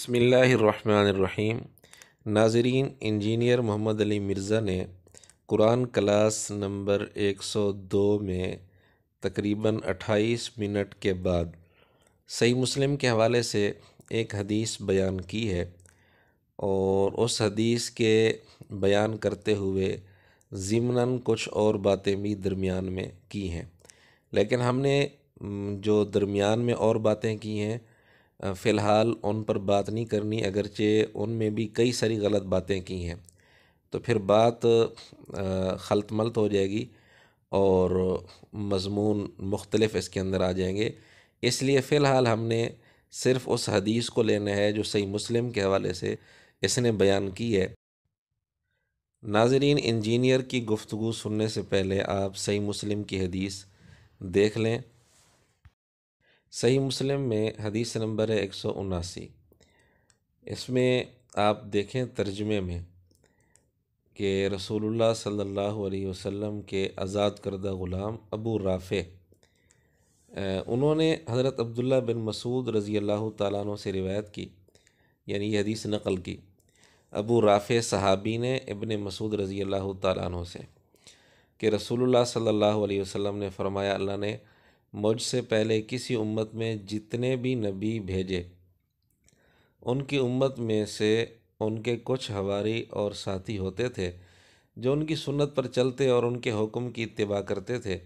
بسم اللہ الرحمن الرحیم۔ ناظرین، انجینئر محمد علی مرزا نے قرآن کلاس نمبر 102 میں تقریباً 28 منٹ کے بعد صحیح مسلم کے حوالے سے ایک حدیث بیان کی ہے، اور اس حدیث کے بیان کرتے ہوئے ضمناً کچھ اور باتیں بھی درمیان میں کی ہیں، لیکن ہم نے جو درمیان میں اور باتیں کی ہیں فی الحال ان پر بات نہیں کرنی، اگرچہ ان میں بھی کئی ساری غلط باتیں کی ہیں، تو پھر بات خلط ملط ہو جائے گی اور مضمون مختلف اس کے اندر آ جائیں گے۔ اس لیے فی الحال ہم نے صرف اس حدیث کو لینا ہے جو صحیح مسلم کے حوالے سے اس نے بیان کی ہے۔ ناظرین، انجینئر کی گفتگو سننے سے پہلے آپ صحیح مسلم کی حدیث دیکھ لیں۔ صحیح مسلم میں حدیث نمبر ہے 179۔ اس میں آپ دیکھیں ترجمے میں کہ رسول اللہ صلی اللہ علیہ وسلم کے آزاد کردہ غلام ابو رافع، انہوں نے حضرت عبداللہ بن مسعود رضی اللہ تعالیٰ عنہ سے روایت کی، یعنی یہ حدیث نقل کی ابو رافع صحابی نے ابن مسعود رضی اللہ تعالیٰ عنہ سے کہ رسول اللہ صلی اللہ علیہ وسلم نے فرمایا، اللہ نے مجھ سے پہلے کسی امت میں جتنے بھی نبی بھیجے، ان کی امت میں سے ان کے کچھ حواری اور ساتھی ہوتے تھے جو ان کی سنت پر چلتے اور ان کے حکم کی اتباع کرتے تھے۔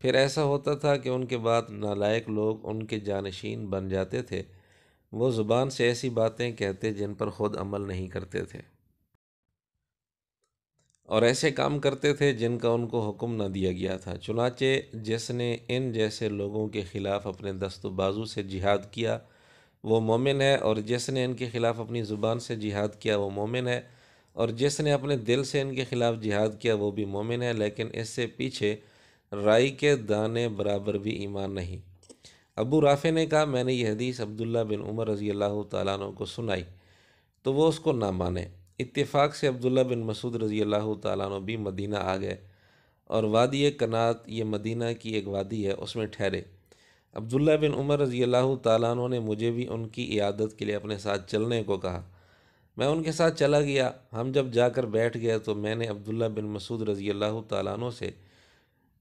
پھر ایسا ہوتا تھا کہ ان کے بعد نالائق لوگ ان کے جانشین بن جاتے تھے، وہ زبان سے ایسی باتیں کہتے جن پر خود عمل نہیں کرتے تھے، اور ایسے کام کرتے تھے جن کا ان کو حکم نہ دیا گیا تھا۔ چنانچہ جس نے ان جیسے لوگوں کے خلاف اپنے دست و بازو سے جہاد کیا وہ مومن ہے، اور جس نے ان کے خلاف اپنی زبان سے جہاد کیا وہ مومن ہے، اور جس نے اپنے دل سے ان کے خلاف جہاد کیا وہ بھی مومن ہے، لیکن اس سے پیچھے رائی کے دانے برابر بھی ایمان نہیں۔ ابو رافع نے کہا، میں نے یہ حدیث عبداللہ بن عمر رضی اللہ تعالیٰ عنہ کو سنائی تو وہ اس کو نہ مانے۔ اتفاق سے عبداللہ بن مسعود رضی اللہ تعالیٰ عنہ بھی مدینہ آ گئے، اور وادی کنات، یہ مدینہ کی ایک وادی ہے، اس میں ٹھہرے۔ عبداللہ بن عمر رضی اللہ تعالیٰ عنہ نے مجھے بھی ان کی عیادت کے لیے اپنے ساتھ چلنے کو کہا۔ میں ان کے ساتھ چلا گیا۔ ہم جب جا کر بیٹھ گئے تو میں نے عبداللہ بن مسعود رضی اللہ تعالیٰ عنہ سے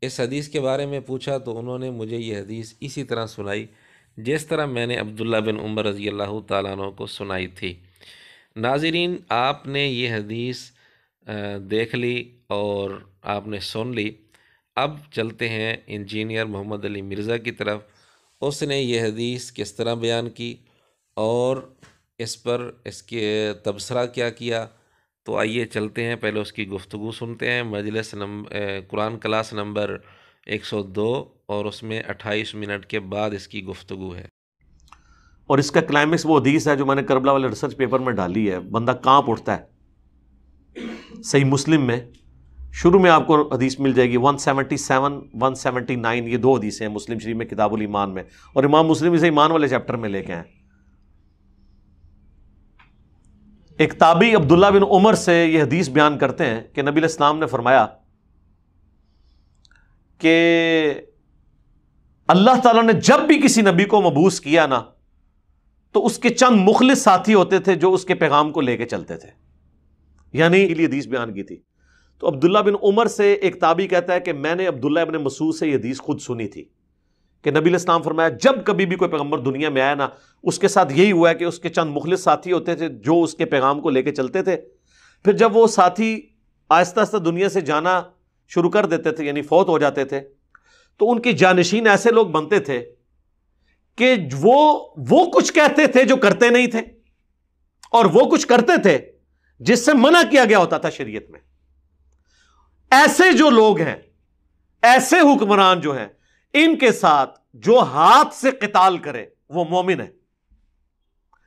اس حدیث کے بارے میں پوچھا، تو انہوں نے مجھے یہ حدیث اسی طرح سنائی جس طرح میں نے عبداللہ بن عمر رضی اللہ تعالیٰ عنہ کو سنائی تھی۔ ناظرین، آپ نے یہ حدیث دیکھ لی اور آپ نے سن لی۔ اب چلتے ہیں انجینئر محمد علی مرزا کی طرف۔ اس نے یہ حدیث کس طرح بیان کی اور اس پر اس کے تبصرہ کیا کیا، تو آئیے چلتے ہیں، پہلے اس کی گفتگو سنتے ہیں۔ مجلس قرآن کلاس نمبر 102، اور اس میں 28 منٹ کے بعد اس کی گفتگو ہے۔ اور اس کا کلائمیکس وہ حدیث ہے جو میں نے کربلا والے ریسرچ پیپر میں ڈالی ہے، بندہ کانپ اٹھتا ہے۔ صحیح مسلم میں شروع میں آپ کو حدیث مل جائے گی 177 179، یہ دو حدیثیں ہیں مسلم شریف میں کتاب الایمان میں، اور امام مسلم اسے ایمان والے چیپٹر میں لے کے ہیں۔ ایک تابعی عبداللہ بن عمر سے یہ حدیث بیان کرتے ہیں کہ نبی علیہ السلام نے فرمایا کہ اللہ تعالیٰ نے جب بھی کسی نبی کو مبعوث کیا نا، تو اس کے چند مخلص ساتھی ہوتے تھے جو اس کے پیغام کو لے کے چلتے تھے، یعنی یہ حدیث بیان کی تھی۔ تو عبداللہ بن عمر سے ایک تابعی کہتا ہے کہ میں نے عبداللہ ابن مسعود سے یہ حدیث خود سنی تھی کہ نبی علیہ السلام فرمایا جب کبھی بھی کوئی پیغمبر دنیا میں آیا نا، اس کے ساتھ یہی ہوا ہے کہ اس کے چند مخلص ساتھی ہوتے تھے جو اس کے پیغام کو لے کے چلتے تھے، پھر جب وہ ساتھی آہستہ آہستہ دنیا سے جانا شروع کر دیتے تھے، یعنی فوت ہو جاتے تھے، تو ان کے جانشین ایسے لوگ بنتے تھے کہ وہ کچھ کہتے تھے جو کرتے نہیں تھے، اور وہ کچھ کرتے تھے جس سے منع کیا گیا ہوتا تھا شریعت میں۔ ایسے جو لوگ ہیں، ایسے حکمران جو ہیں، ان کے ساتھ جو ہاتھ سے قتال کرے وہ مومن ہے،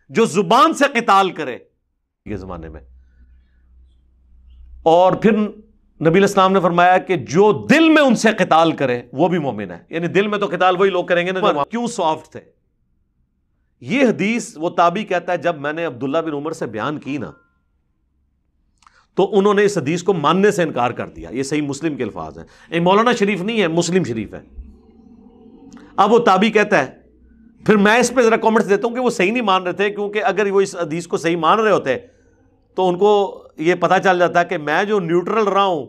جو زبان سے قتال کرے یہ زمانے میں، اور پھر نبی علیہ السلام نے فرمایا کہ جو دل میں ان سے قتال کرے وہ بھی مومن ہے، یعنی دل میں تو قتال وہی لوگ کریں گے نا جو کیوں سافٹ تھے۔ یہ حدیث وہ تابعی کہتا ہے جب میں نے عبداللہ بن عمر سے بیان کی نا، تو انہوں نے اس حدیث کو ماننے سے انکار کر دیا۔ یہ صحیح مسلم کے الفاظ ہیں، یہ مولانا شریف نہیں ہے، مسلم شریف ہے۔ اب وہ تابعی کہتا ہے پھر میں اس پہ ذرا کامنٹس دیتا ہوں کہ وہ صحیح نہیں مان رہے تھے، کیونکہ اگر وہ اس حدیث کو صحیح مان رہے ہوتے تو ان کو یہ پتہ چل جاتا کہ میں جو نیوٹرل رہا ہوں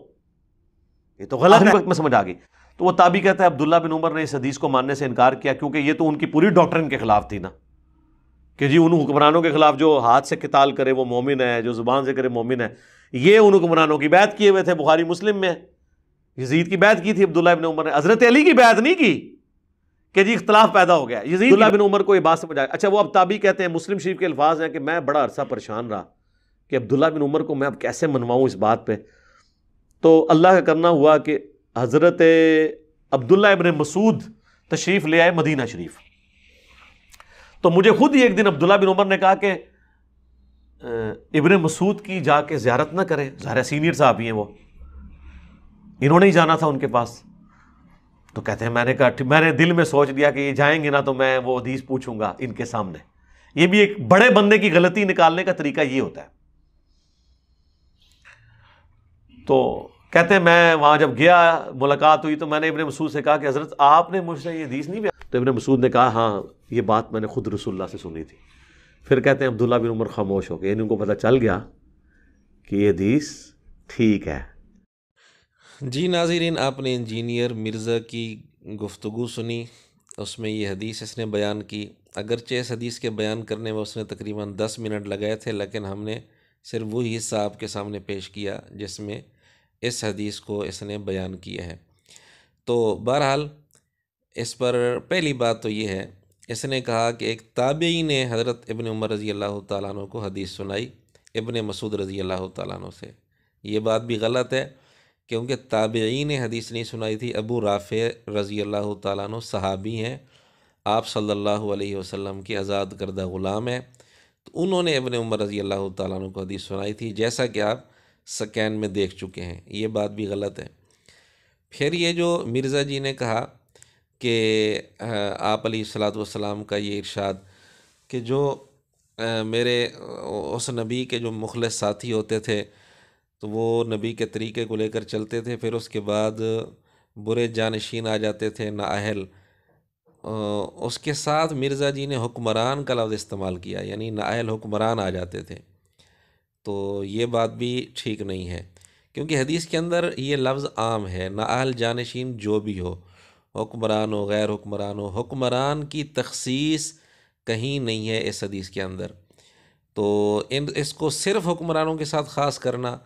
یہ تو غلط ہے، وقت میں سمجھ آ گئی۔ تو وہ تابعی کہتا ہے عبداللہ بن عمر نے اس حدیث کو ماننے سے انکار کیا، کیونکہ یہ تو ان کی پوری ڈاکٹرن کے خلاف تھی نا، کہ جی ان حکمرانوں کے خلاف جو ہاتھ سے قتال کرے وہ مومن ہے، جو زبان سے کرے مومن ہے۔ یہ ان حکمرانوں کی بیعت کیے ہوئے تھے، بخاری مسلم میں یزید کی بیعت کی تھی عبداللہ بن عمر نے، حضرت علی کی بیعت نہیں کی کہ جی اختلاف پیدا ہو گیا۔ یزید عبداللہ بن عمر کو یہ بات سمجھ آئی۔ اچھا وہ اب تابعی کہتے ہیں، مسلم شریف کے الفاظ ہیں کہ میں بڑا عرصہ پریشان رہا کہ عبداللہ بن عمر کو میں اب کیسے منواؤں اس بات پہ۔ تو اللہ کا کرنا ہوا کہ حضرت عبداللہ ابن مسعود تشریف لے آئے مدینہ شریف۔ تو مجھے خود ہی ایک دن عبداللہ بن عمر نے کہا کہ ابن مسعود کی جا کے زیارت نہ کریں، ظاہر سینئر صاحب ہی ہیں وہ، انہوں نے ہی جانا تھا ان کے پاس۔ تو کہتے ہیں میں نے کہا، میں نے دل میں سوچ لیا کہ یہ جائیں گے نا تو میں وہ حدیث پوچھوں گا ان کے سامنے۔ یہ بھی ایک بڑے بندے کی غلطی نکالنے کا طریقہ یہ ہوتا ہے۔ تو کہتے ہیں میں وہاں جب گیا، ملاقات ہوئی تو میں نے ابن مسعود سے کہا کہ حضرت آپ نے مجھ سے یہ حدیث نہیں بیان؟ تو ابن مسعود نے کہا ہاں یہ بات میں نے خود رسول اللہ سے سنی تھی۔ پھر کہتے ہیں عبداللہ بن عمر خاموش ہو گئے، یعنی ان کو پتہ چل گیا کہ یہ حدیث ٹھیک ہے۔ جی ناظرین، آپ نے انجینئر مرزا کی گفتگو سنی، اس میں یہ حدیث اس نے بیان کی۔ اگرچہ اس حدیث کے بیان کرنے میں اس نے تقریباً 10 منٹ لگائے تھے، لیکن ہم نے صرف وہی حصہ آپ کے سامنے پیش کیا جس میں اس حدیث کو اس نے بیان کیا ہے۔ تو بہرحال اس پر پہلی بات تو یہ ہے، اس نے کہا کہ ایک تابعی نے حضرت ابن عمر رضی اللہ تعالیٰ عنہ کو حدیث سنائی ابن مسعود رضی اللہ تعالیٰ عنہ سے۔ یہ بات بھی غلط ہے، کیونکہ تابعی نے حدیث نہیں سنائی تھی، ابو رافع رضی اللہ تعالیٰ عنہ صحابی ہیں، آپ صلی اللہ علیہ وسلم کی آزاد کردہ غلام ہیں، تو انہوں نے ابن عمر رضی اللہ تعالیٰ عنہ کو حدیث سنائی تھی، جیسا کہ آپ سکین میں دیکھ چکے ہیں۔ یہ بات بھی غلط ہے۔ پھر یہ جو مرزا جی نے کہا کہ آپ علیہ الصلاۃ والسلام کا یہ ارشاد کہ جو میرے اس نبی کے جو مخلص ساتھی ہوتے تھے تو وہ نبی کے طریقے کو لے کر چلتے تھے، پھر اس کے بعد برے جانشین آ جاتے تھے نااہل، اس کے ساتھ مرزا جی نے حکمران کا لفظ استعمال کیا، یعنی نااہل حکمران آ جاتے تھے۔ تو یہ بات بھی ٹھیک نہیں ہے، کیونکہ حدیث کے اندر یہ لفظ عام ہے، نااہل جانشین جو بھی ہو، حکمران ہو غیر حکمران ہو، حکمران کی تخصیص کہیں نہیں ہے اس حدیث کے اندر۔ تو اس کو صرف حکمرانوں کے ساتھ خاص کرنا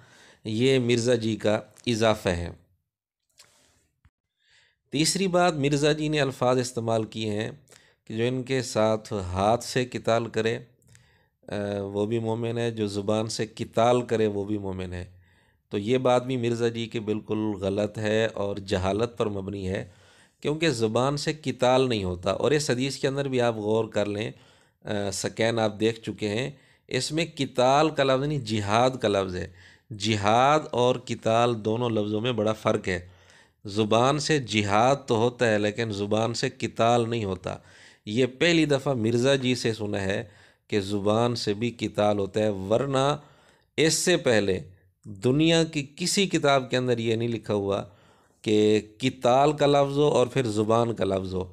یہ مرزا جی کا اضافہ ہے۔ تیسری بات، مرزا جی نے الفاظ استعمال کیے ہیں کہ جو ان کے ساتھ ہاتھ سے قتال کرے وہ بھی مومن ہے، جو زبان سے قتال کرے وہ بھی مومن ہے۔ تو یہ بات بھی مرزا جی کی بالکل غلط ہے اور جہالت پر مبنی ہے، کیونکہ زبان سے قتال نہیں ہوتا۔ اور اس حدیث کے اندر بھی آپ غور کر لیں، سکین آپ دیکھ چکے ہیں، اس میں قتال کا لفظ نہیں جہاد کا لفظ ہے۔ جہاد اور قتال دونوں لفظوں میں بڑا فرق ہے۔ زبان سے جہاد تو ہوتا ہے لیکن زبان سے قتال نہیں ہوتا۔ یہ پہلی دفعہ مرزا جی سے سنا ہے کہ زبان سے بھی قتال ہوتا ہے، ورنہ اس سے پہلے دنیا کی کسی کتاب کے اندر یہ نہیں لکھا ہوا کہ قتال کا لفظ ہو اور پھر زبان کا لفظ ہو،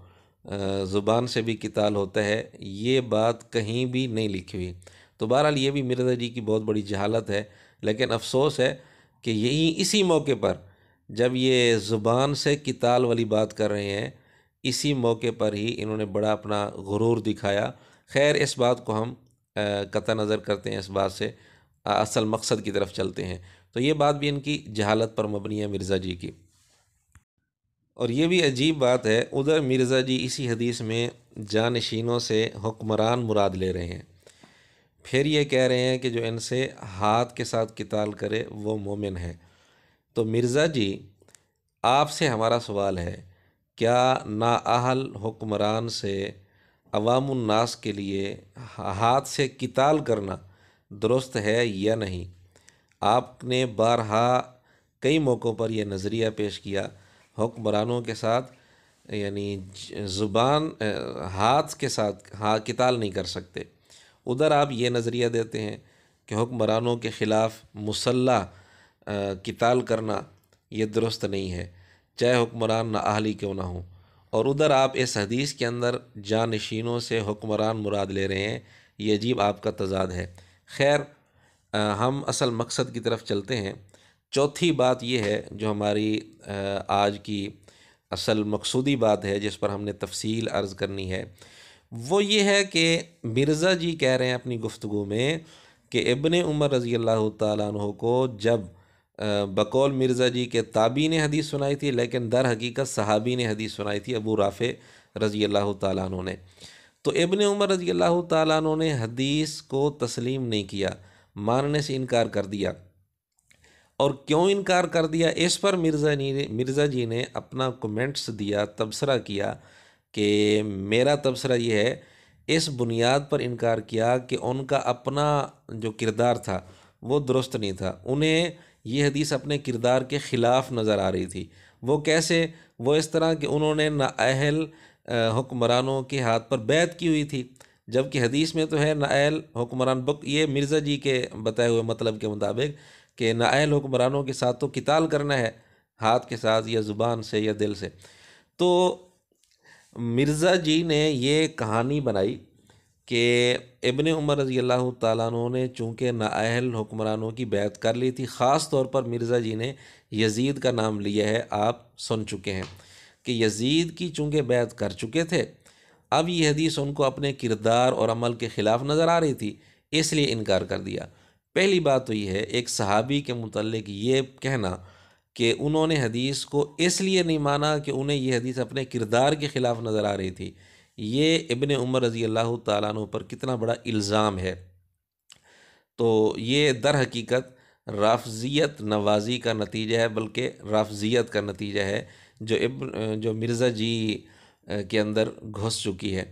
زبان سے بھی قتال ہوتا ہے، یہ بات کہیں بھی نہیں لکھی ہوئی۔ تو بہرحال یہ بھی مرزا جی کی بہت بڑی جہالت ہے، لیکن افسوس ہے کہ یہی اسی موقع پر جب یہ زبان سے قتال والی بات کر رہے ہیں، اسی موقع پر ہی انہوں نے بڑا اپنا غرور دکھایا۔ خیر اس بات کو ہم قطع نظر کرتے ہیں، اس بات سے اصل مقصد کی طرف چلتے ہیں۔ تو یہ بات بھی ان کی جہالت پر مبنی ہے مرزا جی کی۔ اور یہ بھی عجیب بات ہے، ادھر مرزا جی اسی حدیث میں جانشینوں سے حکمران مراد لے رہے ہیں، پھر یہ کہہ رہے ہیں کہ جو ان سے ہاتھ کے ساتھ قتال کرے وہ مومن ہے۔ تو مرزا جی آپ سے ہمارا سوال ہے، کیا نااہل حکمران سے عوام الناس کے لیے ہاتھ سے قتال کرنا درست ہے یا نہیں؟ آپ نے بارہا کئی موقعوں پر یہ نظریہ پیش کیا، حکمرانوں کے ساتھ یعنی زبان ہاتھ کے ساتھ قتال نہیں کر سکتے۔ ادھر آپ یہ نظریہ دیتے ہیں کہ حکمرانوں کے خلاف مسلح قتال کرنا یہ درست نہیں ہے، چاہے حکمران نااہل ہی کیوں نہ ہوں۔ اور ادھر آپ اس حدیث کے اندر جانشینوں سے حکمران مراد لے رہے ہیں، یہ عجیب آپ کا تضاد ہے۔ خیر، ہم اصل مقصد کی طرف چلتے ہیں۔ چوتھی بات یہ ہے جو ہماری آج کی اصل مقصودی بات ہے، جس پر ہم نے تفصیل عرض کرنی ہے، وہ یہ ہے کہ مرزا جی کہہ رہے ہیں اپنی گفتگو میں کہ ابن عمر رضی اللہ تعالیٰ عنہ کو جب بقول مرزا جی کے تابعی نے حدیث سنائی تھی، لیکن در حقیقت صحابی نے حدیث سنائی تھی، ابو رافع رضی اللہ تعالیٰ عنہ نے۔ تو ابن عمر رضی اللہ تعالیٰ عنہ نے حدیث کو تسلیم نہیں کیا، ماننے سے انکار کر دیا۔ اور کیوں انکار کر دیا، اس پر مرزا جی نے اپنا کومنٹس دیا، تبصرہ کیا کہ میرا تبصرہ یہ ہے، اس بنیاد پر انکار کیا کہ ان کا اپنا جو کردار تھا وہ درست نہیں تھا، انہیں یہ حدیث اپنے کردار کے خلاف نظر آ رہی تھی۔ وہ کیسے؟ وہ اس طرح کہ انہوں نے نااہل حکمرانوں کے ہاتھ پر بیعت کی ہوئی تھی، جبکہ حدیث میں تو ہے نااہل حکمران یہ مرزا جی کے بتائے ہوئے مطلب کے مطابق کہ نااہل حکمرانوں کے ساتھ تو قتال کرنا ہے، ہاتھ کے ساتھ یا زبان سے یا دل سے۔ تو مرزا جی نے یہ کہانی بنائی کہ ابن عمر رضی اللہ تعالیٰ عنہ نے چونکہ نااہل حکمرانوں کی بیعت کر لی تھی، خاص طور پر مرزا جی نے یزید کا نام لیا ہے، آپ سن چکے ہیں کہ یزید کی چونکہ بیعت کر چکے تھے، اب یہ حدیث ان کو اپنے کردار اور عمل کے خلاف نظر آ رہی تھی، اس لیے انکار کر دیا۔ پہلی بات تو یہ ہے، ایک صحابی کے متعلق یہ کہنا کہ انہوں نے حدیث کو اس لیے نہیں مانا کہ انہیں یہ حدیث اپنے کردار کے خلاف نظر آ رہی تھی، یہ ابن عمر رضی اللہ تعالیٰ عنہ پر کتنا بڑا الزام ہے۔ تو یہ در حقیقت رافضیت نوازی کا نتیجہ ہے، بلکہ رافضیت کا نتیجہ ہے جو مرزا جی کے اندر گھس چکی ہے،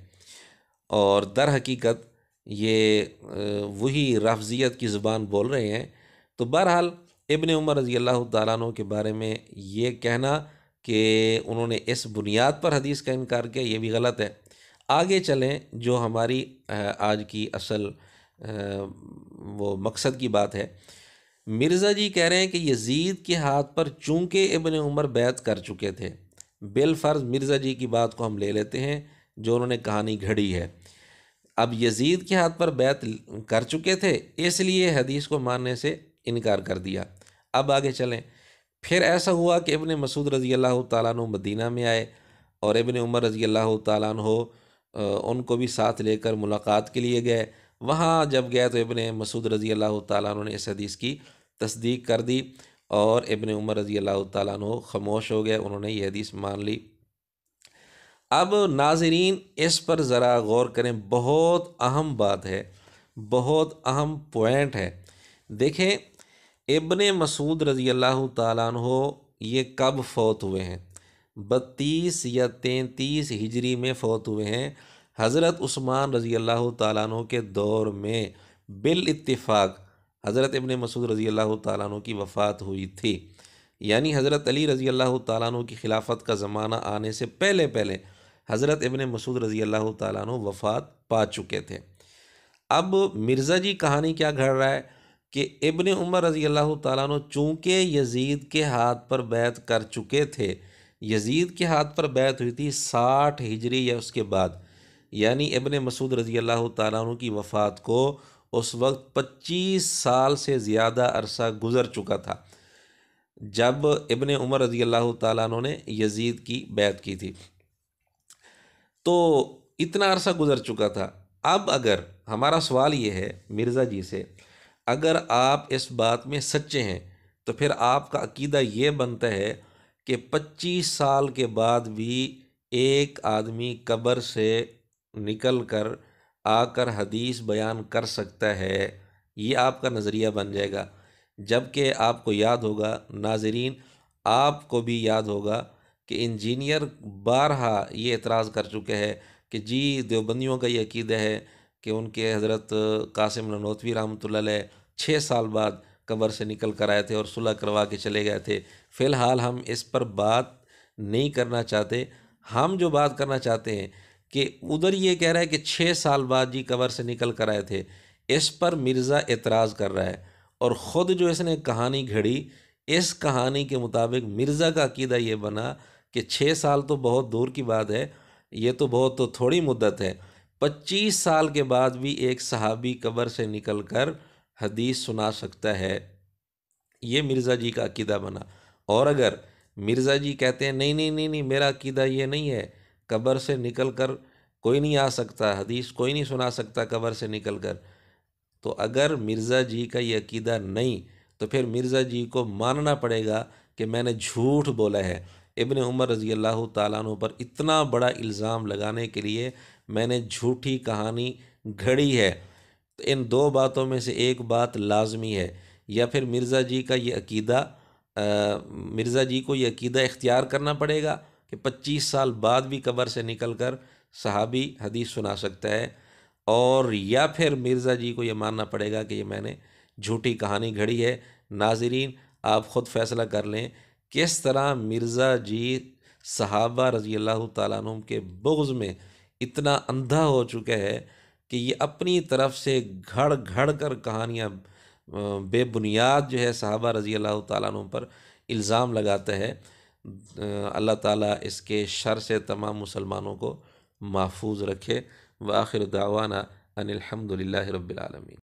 اور در حقیقت یہ وہی رافضیت کی زبان بول رہے ہیں۔ تو بہرحال ابن عمر رضی اللہ تعالیٰ عنہ کے بارے میں یہ کہنا کہ انہوں نے اس بنیاد پر حدیث کا انکار کیا، یہ بھی غلط ہے۔ آگے چلیں، جو ہماری آج کی اصل وہ مقصد کی بات ہے، مرزا جی کہہ رہے ہیں کہ یزید کے ہاتھ پر چونکہ ابن عمر بیعت کر چکے تھے، بالفرض مرزا جی کی بات کو ہم لے لیتے ہیں جو انہوں نے کہانی گھڑی ہے، اب یزید کے ہاتھ پر بیعت کر چکے تھے، اس لیے حدیث کو ماننے سے انکار کر دیا۔ اب آگے چلیں، پھر ایسا ہوا کہ ابن مسعود رضی اللہ تعالیٰ عنہ مدینہ میں آئے، اور ابن عمر رضی اللہ تعالیٰ عنہ ان کو بھی ساتھ لے کر ملاقات کے لیے گئے۔ وہاں جب گئے تو ابن مسعود رضی اللہ تعالیٰ عنہ نے اس حدیث کی تصدیق کر دی، اور ابن عمر رضی اللہ تعالیٰ عنہ خاموش ہو گئے، انہوں نے یہ حدیث مان لی۔ اب ناظرین اس پر ذرا غور کریں، بہت اہم بات ہے، بہت اہم پوائنٹ ہے۔ دیکھیں، ابن مسعود رضی اللہ تعالیٰ عنہ یہ کب فوت ہوئے ہیں؟ 32 یا 33 ہجری میں فوت ہوئے ہیں، حضرت عثمان رضی اللہ تعالیٰ عنہ کے دور میں بالاتفاق حضرت ابن مسعود رضی اللہ تعالیٰ عنہ کی وفات ہوئی تھی، یعنی حضرت علی رضی اللہ تعالیٰ عنہ کی خلافت کا زمانہ آنے سے پہلے حضرت ابن مسعود رضی اللہ تعالیٰ عنہ وفات پا چکے تھے۔ اب مرزا جی کہانی کیا گھڑ رہا ہے کہ ابن عمر رضی اللہ تعالیٰ عنہ چونکہ یزید کے ہاتھ پر بیعت کر چکے تھے، یزید کے ہاتھ پر بیعت ہوئی تھی 60 ہجری یا اس کے بعد، یعنی ابن مسعود رضی اللہ تعالیٰ عنہ کی وفات کو اس وقت 25 سال سے زیادہ عرصہ گزر چکا تھا جب ابن عمر رضی اللہ تعالیٰ عنہ نے یزید کی بیعت کی تھی، تو اتنا عرصہ گزر چکا تھا۔ اب اگر ہمارا سوال یہ ہے مرزا جی سے، اگر آپ اس بات میں سچے ہیں تو پھر آپ کا عقیدہ یہ بنتا ہے کہ 25 سال کے بعد بھی ایک آدمی قبر سے نکل کر آ کر حدیث بیان کر سکتا ہے، یہ آپ کا نظریہ بن جائے گا۔ جبکہ آپ کو یاد ہوگا، ناظرین آپ کو بھی یاد ہوگا کہ انجینئر بارہا یہ اعتراض کر چکے ہیں کہ جی دیوبندیوں کا یہ عقیدہ ہے کہ ان کے حضرت قاسم نانوتوی رحمۃ اللہ علیہ 6 سال بعد قبر سے نکل کر آئے تھے اور صلح کروا کے چلے گئے تھے۔ فی الحال ہم اس پر بات نہیں کرنا چاہتے، ہم جو بات کرنا چاہتے ہیں کہ ادھر یہ کہہ رہا ہے کہ 6 سال بعد جی قبر سے نکل کر آئے تھے، اس پر مرزا اعتراض کر رہا ہے، اور خود جو اس نے کہانی گھڑی، اس کہانی کے مطابق مرزا کا عقیدہ یہ بنا کہ 6 سال تو بہت دور کی بات ہے، یہ تو بہت تھوڑی مدت ہے، 25 سال کے بعد بھی ایک صحابی قبر سے نکل کر حدیث سنا سکتا ہے۔ یہ مرزا جی کا عقیدہ بنا۔ اور اگر مرزا جی کہتے ہیں نہیں نہیں نہیں نہیں، میرا عقیدہ یہ نہیں ہے، قبر سے نکل کر کوئی نہیں آ سکتا، حدیث کوئی نہیں سنا سکتا قبر سے نکل کر، تو اگر مرزا جی کا یہ عقیدہ نہیں تو پھر مرزا جی کو ماننا پڑے گا کہ میں نے جھوٹ بولا ہے۔ ابن عمر رضی اللہ تعالیٰ عنہ پر اتنا بڑا الزام لگانے کے لیے میں نے جھوٹی کہانی گھڑی ہے۔ تو ان دو باتوں میں سے ایک بات لازمی ہے، یا پھر مرزا جی کا یہ عقیدہ مرزا جی کو یہ عقیدہ اختیار کرنا پڑے گا کہ 25 سال بعد بھی قبر سے نکل کر صحابی حدیث سنا سکتا ہے، اور یا پھر مرزا جی کو یہ ماننا پڑے گا کہ یہ میں نے جھوٹی کہانی گھڑی ہے۔ ناظرین آپ خود فیصلہ کر لیں کس طرح مرزا جی صحابہ رضی اللہ تعالیٰ عنہ کے بغض میں اتنا اندھا ہو چکا ہے کہ یہ اپنی طرف سے گھڑ گھڑ کر کہانیاں بے بنیاد جو ہے صحابہ رضی اللہ تعالیٰ عنہ پر الزام لگاتا ہے۔ اللہ تعالیٰ اس کے شر سے تمام مسلمانوں کو محفوظ رکھے۔ وآخر دعوانا ان الحمد للہ رب العالمین۔